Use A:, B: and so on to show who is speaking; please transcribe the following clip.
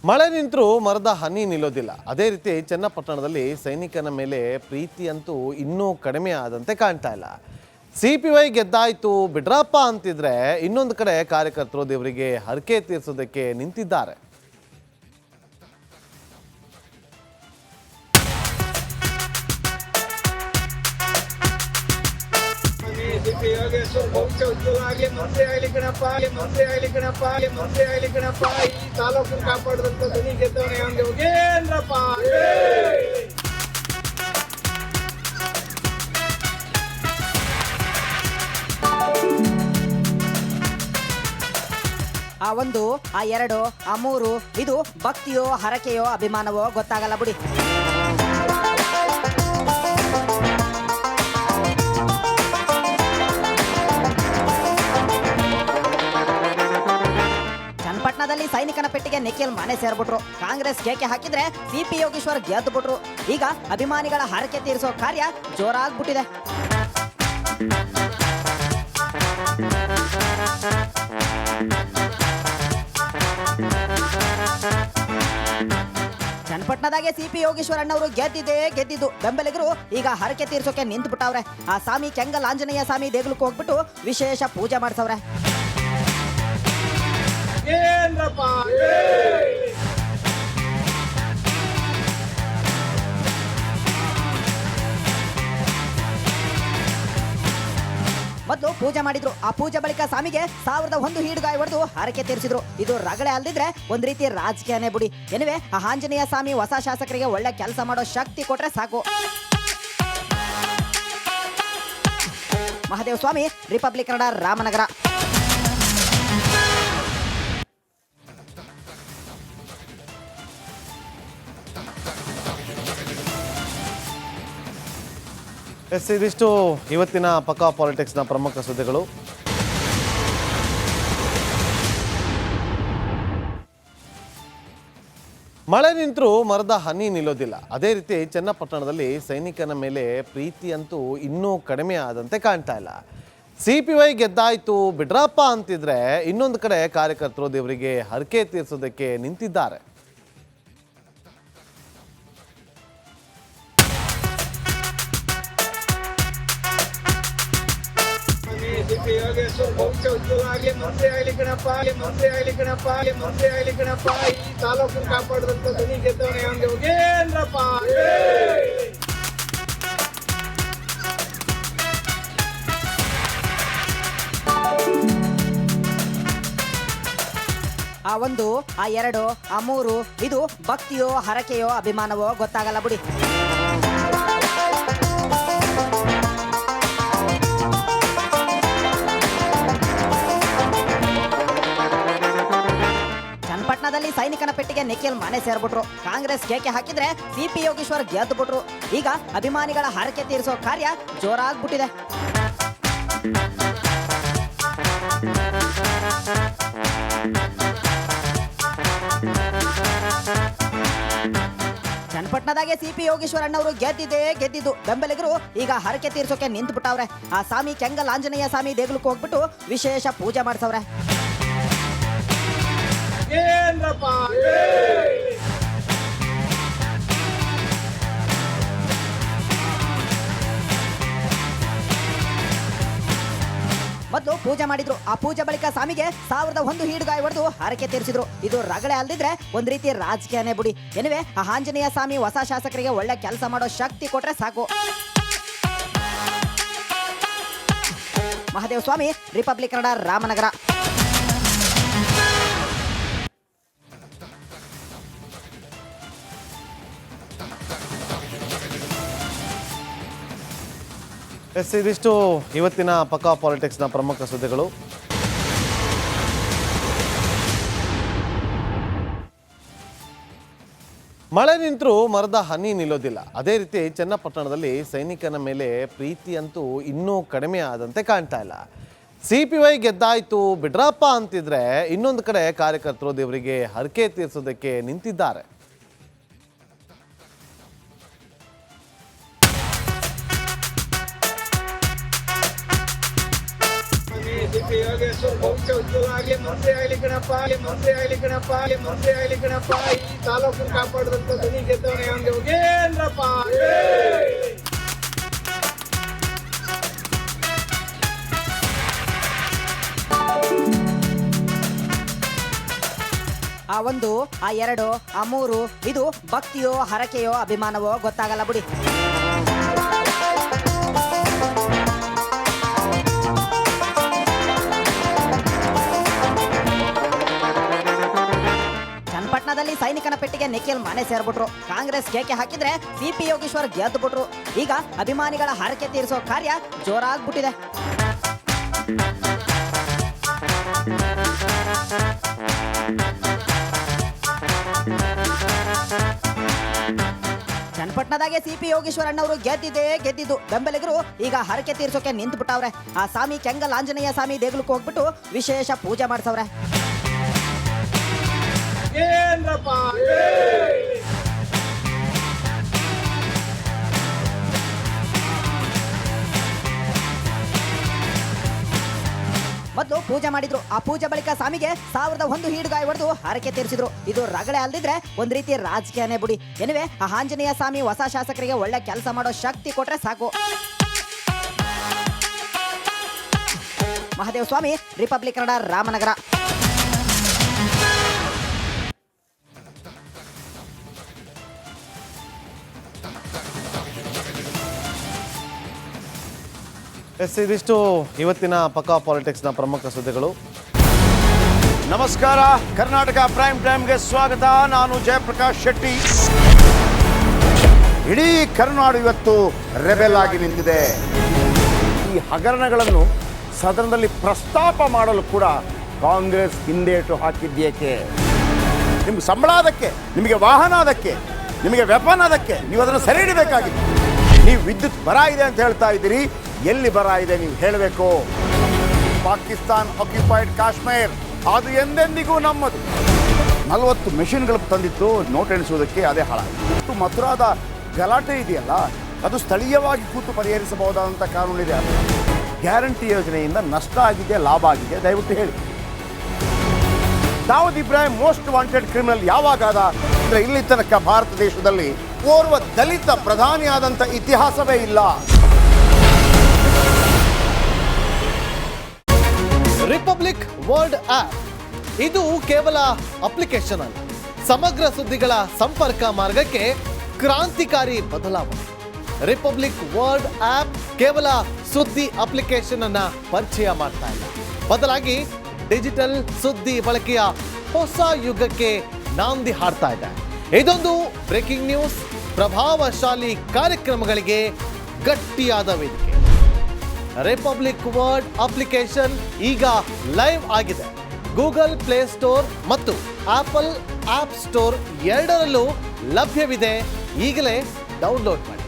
A: ಮಳೆ ನಿಂತರೂ ಮರದ ಹನಿ ನಿಲ್ಲೋದಿಲ್ಲ. ಅದೇ ರೀತಿ ಚನ್ನಪಟ್ಟಣದಲ್ಲಿ ಸೈನಿಕನ ಮೇಲೆ ಪ್ರೀತಿಯಂತೂ ಇನ್ನೂ ಕಡಿಮೆ ಆದಂತೆ ಕಾಣ್ತಾ ಇಲ್ಲ. CPI ಗೆದ್ದಾಯ್ತು ಬಿಡ್ರಪ್ಪ ಅಂತಿದ್ರೆ, ಇನ್ನೊಂದು ಕಡೆ ಕಾರ್ಯಕರ್ತರು ದೇವರಿಗೆ ಹರಕೆ ತೀರಿಸೋದಕ್ಕೆ ನಿಂತಿದ್ದಾರೆ.
B: ತಾಲೂಕು ಕಾಪಾಡಿದಂತ ಧ್ವನಿ ಗೆದ್ದವನೇ ಹಂಗೆ ಹೋಗೇನ್ರಪ್ಪ.
C: ಆ ಒಂದು, ಆ ಎರಡು, ಆ ಮೂರು, ಇದು ಭಕ್ತಿಯೋ ಹರಕೆಯೋ ಅಭಿಮಾನವೋ ಗೊತ್ತಾಗಲ್ಲ ಬಿಡಿ. ಚನ್ನಪಟ್ಟಣದಲ್ಲಿ ಸೈನಿಕನ ಪೆಟ್ಟಿಗೆ ನಿಖಿಲ್ ಮನೆ ಸೇರ್ಬಿಟ್ರು. ಕಾಂಗ್ರೆಸ್ ಕೇಕೆ ಹಾಕಿದ್ರೆ CP ಯೋಗೇಶ್ವರ್ ಗೆದ್ದು ಬಿಟ್ರು. ಈಗ ಅಭಿಮಾನಿಗಳ ಹರಕೆ ತೀರಿಸೋ ಕಾರ್ಯ ಜೋರಾಗ್ಬಿಟ್ಟಿದೆ. ಚನ್ನಪಟ್ಟಣದಾಗೆ CP ಯೋಗೇಶ್ವರ್ ಅಣ್ಣವರು ಗೆದ್ದಿದ್ದು. ಬೆಂಬಲಿಗರು ಈಗ ಹರಕೆ ತೀರ್ಸೋಕೆ ನಿಂತು ಬಿಟ್ಟವ್ರೆ. ಆ ಸ್ವಾಮಿ ಕೆಂಗಲ್ ಆಂಜನೇಯ ಸ್ವಾಮಿ ದೇಗುಲಕ್ಕೆ ಹೋಗ್ಬಿಟ್ಟು ವಿಶೇಷ ಪೂಜೆ ಮಾಡ್ಸವ್ರೆ. ಮೊದಲು ಪೂಜೆ ಮಾಡಿದ್ರು. ಆ ಪೂಜೆ ಬಳಿಕ ಸ್ವಾಮಿಗೆ 1001 ಹೀಡುಗಾಯಿ ಹೊಡೆದು ಹರಕೆ ತೀರಿಸಿದ್ರು. ಇದು ರಗಳೆ ಅಲ್ದಿದ್ರೆ ಒಂದ್ ರೀತಿ ರಾಜಕೀಯನೇ ಬಿಡಿ. ಎನಿವೆ, ಆ ಆಂಜನೇಯ ಸ್ವಾಮಿ ಹೊಸ ಶಾಸಕರಿಗೆ ಒಳ್ಳೆ ಕೆಲಸ ಮಾಡೋ ಶಕ್ತಿ ಕೊಟ್ರೆ ಸಾಕು. ಮಹಾದೇವ ಸ್ವಾಮಿ, ರಿಪಬ್ಲಿಕ್ ಕನ್ನಡ, ರಾಮನಗರ.
A: ಇದಿಷ್ಟು ಇವತ್ತಿನ ಪಕ್ಕಾ ಪಾಲಿಟಿಕ್ಸ್ನ ಪ್ರಮುಖ ಸುದ್ದಿಗಳು. ಮಳೆ ನಿಂತರೂ ಮರದ ಹನಿ ನಿಲ್ಲೋದಿಲ್ಲ. ಅದೇ ರೀತಿ ಚನ್ನಪಟ್ಟಣದಲ್ಲಿ ಸೈನಿಕನ ಮೇಲೆ ಪ್ರೀತಿಯಂತೂ ಇನ್ನೂ ಕಡಿಮೆ ಆದಂತೆ ಕಾಣ್ತಾ ಇಲ್ಲ. CPI ಗೆದ್ದಾಯ್ತು ಬಿಡ್ರಪ್ಪ ಅಂತಿದ್ರೆ, ಇನ್ನೊಂದು ಕಡೆ ಕಾರ್ಯಕರ್ತರು ದೇವರಿಗೆ ಹರಕೆ ತೀರಿಸೋದಕ್ಕೆ ನಿಂತಿದ್ದಾರೆ.
B: ತಾಲೂಕು ಕಾಪಾಡಿದಂತ ಧ್ವನಿ ಗೆದ್ದವನೇ ಹಂಗೆ ಹೋಗೇನ್ರಪ್ಪ.
C: ಆ ಒಂದು, ಆ ಎರಡು, ಆ ಮೂರು, ಇದು ಭಕ್ತಿಯೋ ಹರಕೆಯೋ ಅಭಿಮಾನವೋ ಗೊತ್ತಾಗಲ್ಲ ಬಿಡಿ. ಚನ್ನಪಟ್ಟಣದಲ್ಲಿ ಸೈನಿಕನ ಪೆಟ್ಟಿಗೆ ನಿಖಿಲ್ ಮನೆ ಸೇರ್ಬಿಟ್ರು. ಕಾಂಗ್ರೆಸ್ ಕೇಕೆ ಹಾಕಿದ್ರೆ CP ಯೋಗೇಶ್ವರ್ ಗೆದ್ದು ಬಿಟ್ರು. ಈಗ ಅಭಿಮಾನಿಗಳ ಹರಕೆ ತೀರಿಸೋ ಕಾರ್ಯ ಜೋರಾಗ್ಬಿಟ್ಟಿದೆ. ಚನ್ನಪಟ್ಟಣದಾಗೆ CP ಯೋಗೇಶ್ವರ್ ಅಣ್ಣವರು ಗೆದ್ದಿದ್ದು. ಬೆಂಬಲಿಗರು ಈಗ ಹರಕೆ ತೀರ್ಸೋಕೆ ನಿಂತು ಬಿಟ್ಟವ್ರೆ. ಆ ಸ್ವಾಮಿ ಕೆಂಗಲ್ ಆಂಜನೇಯ ಸ್ವಾಮಿ ದೇಗುಲಕ್ಕೆ ಹೋಗ್ಬಿಟ್ಟು ವಿಶೇಷ ಪೂಜೆ ಮಾಡ್ಸವ್ರೆ. ಮೊದಲು ಪೂಜೆ ಮಾಡಿದ್ರು. ಆ ಪೂಜೆ ಬಳಿಕ ಸ್ವಾಮಿಗೆ 1001 ಹೀಡುಗಾಯಿ ಹೊಡೆದು ಹರಕೆ ತೀರಿಸಿದ್ರು. ಇದು ರಗಳೆ ಅಲ್ದಿದ್ರೆ ಒಂದ್ ರೀತಿ ರಾಜಕೀಯನೇ ಬಿಡಿ. ಎನಿವೆ, ಆ ಆಂಜನೇಯ ಸ್ವಾಮಿ ಹೊಸ ಶಾಸಕರಿಗೆ ಒಳ್ಳೆ ಕೆಲಸ ಮಾಡೋ ಶಕ್ತಿ ಕೊಟ್ರೆ ಸಾಕು. ಮಹಾದೇವ ಸ್ವಾಮಿ, ರಿಪಬ್ಲಿಕ್ ಕನ್ನಡ, ರಾಮನಗರ.
A: ಇದಿಷ್ಟು ಇವತ್ತಿನ ಪಕ್ಕಾ ಪಾಲಿಟಿಕ್ಸ್ನ ಪ್ರಮುಖ ಸುದ್ದಿಗಳು. ಮಳೆ ನಿಂತರೂ ಮರದ ಹನಿ ನಿಲ್ಲೋದಿಲ್ಲ. ಅದೇ ರೀತಿ ಚನ್ನಪಟ್ಟಣದಲ್ಲಿ ಸೈನಿಕನ ಮೇಲೆ ಪ್ರೀತಿಯಂತೂ ಇನ್ನೂ ಕಡಿಮೆ ಆದಂತೆ ಕಾಣ್ತಾ ಇಲ್ಲ. CPI ಗೆದ್ದಾಯ್ತು ಬಿಡ್ರಪ್ಪ ಅಂತಿದ್ರೆ, ಇನ್ನೊಂದು ಕಡೆ ಕಾರ್ಯಕರ್ತರು ದೇವರಿಗೆ ಹರಕೆ ತೀರಿಸೋದಕ್ಕೆ ನಿಂತಿದ್ದಾರೆ.
B: ಯೋಗೇಶ್ವರ ಭವಿಷ್ಯ ಉಜ್ವಲ ಆಗ್ಲಿ, ಮಂತ್ರಿ ಆಗ್ಲಿ ಕಣಪ್ಪ, ಮಂತ್ರಿ ಆಗ್ಲಿ ಕಣಪ್ಪ, ಮಂತ್ರಿ ಆಗ್ಲಿ ಕಣಪ್ಪ. ಈ ತಾಲೂಕನ್ನು ಕಾಪಾಡಿದಂತ ಧ್ವನಿ ಗೆದ್ದವನೇ ಹಂಗೆ ಹೋಗೇನ್ರಪ್ಪ.
C: ಆ ಒಂದು, ಆ ಎರಡು, ಆ ಮೂರು, ಇದು ಭಕ್ತಿಯೋ ಹರಕೆಯೋ ಅಭಿಮಾನವೋ ಗೊತ್ತಾಗಲ್ಲ ಬಿಡಿ. ಚನ್ನಪಟ್ಟಣದಲ್ಲಿ ಸೈನಿಕನ ಪೆಟ್ಟಿಗೆ ನಿಖಿಲ್ ಮನೆ ಸೇರ್ಬಿಟ್ರು. ಕಾಂಗ್ರೆಸ್ ಕೇಕೆ ಹಾಕಿದ್ರೆ ಸಿಪಿ ಯೋಗೇಶ್ವರ್ ಗೆದ್ದು ಬಿಟ್ರು. ಈಗ ಅಭಿಮಾನಿಗಳ ಹರಕೆ ತೀರಿಸೋ ಕಾರ್ಯ ಜೋರಾಗ್ಬಿಟ್ಟಿದೆ. ಚನ್ನಪಟ್ಟಣದಾಗೆ ಸಿಪಿ ಯೋಗೇಶ್ವರ್ ಅಣ್ಣವರು ಗೆದ್ದಿದ್ದು. ಬೆಂಬಲಿಗರು ಈಗ ಹರಕೆ ತೀರ್ಸೋಕೆ ನಿಂತು ಬಿಟ್ಟವ್ರೆ. ಆ ಸ್ವಾಮಿ ಕೆಂಗಲ್ ಆಂಜನೇಯ ಸ್ವಾಮಿ ದೇಗುಲಕ್ಕೆ ಹೋಗ್ಬಿಟ್ಟು ವಿಶೇಷ ಪೂಜೆ ಮಾಡ್ಸವ್ರೆ.
B: ಏನ್ರಪ್ಪ
C: ಮೊದಲು ಪೂಜೆ ಮಾಡಿದ್ರು. ಆ ಪೂಜೆ ಬಳಿಕ ಸ್ವಾಮಿಗೆ 1001 ಹೀಡುಗಾಯಿ ಹೊಡೆದು ಹರಕೆ ತೀರಿಸಿದ್ರು. ಇದು ರಗಳೆ ಅಲ್ದಿದ್ರೆ ಒಂದ್ ರೀತಿ ರಾಜಕೀಯನೇ ಬಿಡಿ. ಎನಿವೆ, ಆ ಆಂಜನೇಯ ಸ್ವಾಮಿ ಹೊಸ ಶಾಸಕರಿಗೆ ಒಳ್ಳೆ ಕೆಲಸ ಮಾಡೋ ಶಕ್ತಿ ಕೊಟ್ರೆ ಸಾಕು. ಮಹಾದೇವ ಸ್ವಾಮಿ, ರಿಪಬ್ಲಿಕ್ ಕನ್ನಡ, ರಾಮನಗರ.
A: ಇದಿಷ್ಟು ಇವತ್ತಿನ ಪಕ್ಕಾ ಪಾಲಿಟಿಕ್ಸ್ನ ಪ್ರಮುಖ ಸುದ್ದಿಗಳು.
D: ನಮಸ್ಕಾರ, ಕರ್ನಾಟಕ ಪ್ರೈಮ್ ಟೈಮ್ಗೆ ಸ್ವಾಗತ. ನಾನು ಜಯಪ್ರಕಾಶ್ ಶೆಟ್ಟಿ. ಇಡೀ ಕರ್ನಾಡು ಇವತ್ತು ರೆಬೆಲ್ ಆಗಿ ನಿಂತಿದೆ. ಈ ಹಗರಣಗಳನ್ನು ಸದನದಲ್ಲಿ ಪ್ರಸ್ತಾಪ ಮಾಡಲು ಕೂಡ ಕಾಂಗ್ರೆಸ್ ಹಿಂದೇಟು ಹಾಕಿದ್ದೇಕೆ? ನಿಮ್ಗೆ ಸಂಬಳ ಅದಕ್ಕೆ, ನಿಮಗೆ ವಾಹನ ಅದಕ್ಕೆ, ನಿಮಗೆ ವೆಪನ್ ಅದಕ್ಕೆ, ನೀವು ಅದನ್ನು ಸೆರೆ ಹಿಡಿಬೇಕಾಗಿತ್ತು. ನೀವು ವಿದ್ಯುತ್ ಬರ ಇದೆ ಅಂತ ಹೇಳ್ತಾ ಇದ್ದೀರಿ, ಎಲ್ಲಿ ಬರ ಇದೆ ನೀವು ಹೇಳಬೇಕು. ಪಾಕಿಸ್ತಾನ್ ಆಕ್ಯುಪೈಡ್ ಕಾಶ್ಮೀರ್ ಅದು ಎಂದೆಂದಿಗೂ ನಮ್ಮದು. 40 ಮೆಷಿನ್ಗಳು ತಂದಿತ್ತು ನೋಟ್ ಎಣಿಸುವುದಕ್ಕೆ, ಅದೇ ಹಾಳಾಯಿತು. ಮಥುರಾದ ಗಲಾಟೆ ಇದೆಯಲ್ಲ, ಅದು ಸ್ಥಳೀಯವಾಗಿ ಕೂತು ಪರಿಹರಿಸಬಹುದಾದಂಥ ಕಾನೂನಿದೆ. ಗ್ಯಾರಂಟಿ ಯೋಜನೆಯಿಂದ ನಷ್ಟ ಆಗಿದೆ, ಲಾಭ ಆಗಿದೆ, ದಯವಿಟ್ಟು ಹೇಳಿ. Dawood Ibrahim most wanted criminal ಯಾವಾಗಾದ ಅಂದರೆ ಇಲ್ಲಿ ತನಕ ಭಾರತ ದೇಶದಲ್ಲಿ ಓರ್ವ ದಲಿತ ಪ್ರಧಾನಿಯಾದಂಥ ಇತಿಹಾಸವೇ ಇಲ್ಲ.
A: ರಿಪಬ್ಲಿಕ್ ವರ್ಲ್ಡ್ ಆಪ್ ಇದು ಕೇವಲ ಅಪ್ಲಿಕೇಶನ್ ಅಲ್ಲ, ಸಮಗ್ರ ಸುದ್ದಿಗಳ ಸಂಪರ್ಕ ಮಾರ್ಗಕ್ಕೆ ಕ್ರಾಂತಿಕಾರಿ ಬದಲಾವಣೆ. ರಿಪಬ್ಲಿಕ್ ವರ್ಲ್ಡ್ ಆಪ್ ಕೇವಲ ಸುದ್ದಿ ಅಪ್ಲಿಕೇಶನ್ ಅನ್ನ ಪರಿಚಯ ಮಾಡ್ತಾ ಇಲ್ಲ, ಬದಲಾಗಿ ಡಿಜಿಟಲ್ ಸುದ್ದಿ ಬಳಕೆಯ ಹೊಸ ಯುಗಕ್ಕೆ ನಾಂದಿ ಹಾಡ್ತಾ ಇದೆ. ಇದೊಂದು ಬ್ರೇಕಿಂಗ್ ನ್ಯೂಸ್, ಪ್ರಭಾವಶಾಲಿ ಕಾರ್ಯಕ್ರಮಗಳಿಗೆ ಗಟ್ಟಿಯಾದ ವೇದಿಕೆ. ರಿಪಬ್ಲಿಕ್ ವರ್ಲ್ಡ್ ಅಪ್ಲಿಕೇಶನ್ ಈಗ ಲೈವ್ ಆಗಿದೆ. ಗೂಗಲ್ ಪ್ಲೇ ಸ್ಟೋರ್ ಮತ್ತು ಆಪಲ್ ಆಪ್ ಸ್ಟೋರ್ ಎರಡರಲ್ಲೂ ಲಭ್ಯವಿದೆ. ಈಗಲೇ ಡೌನ್ಲೋಡ್ ಮಾಡಿ.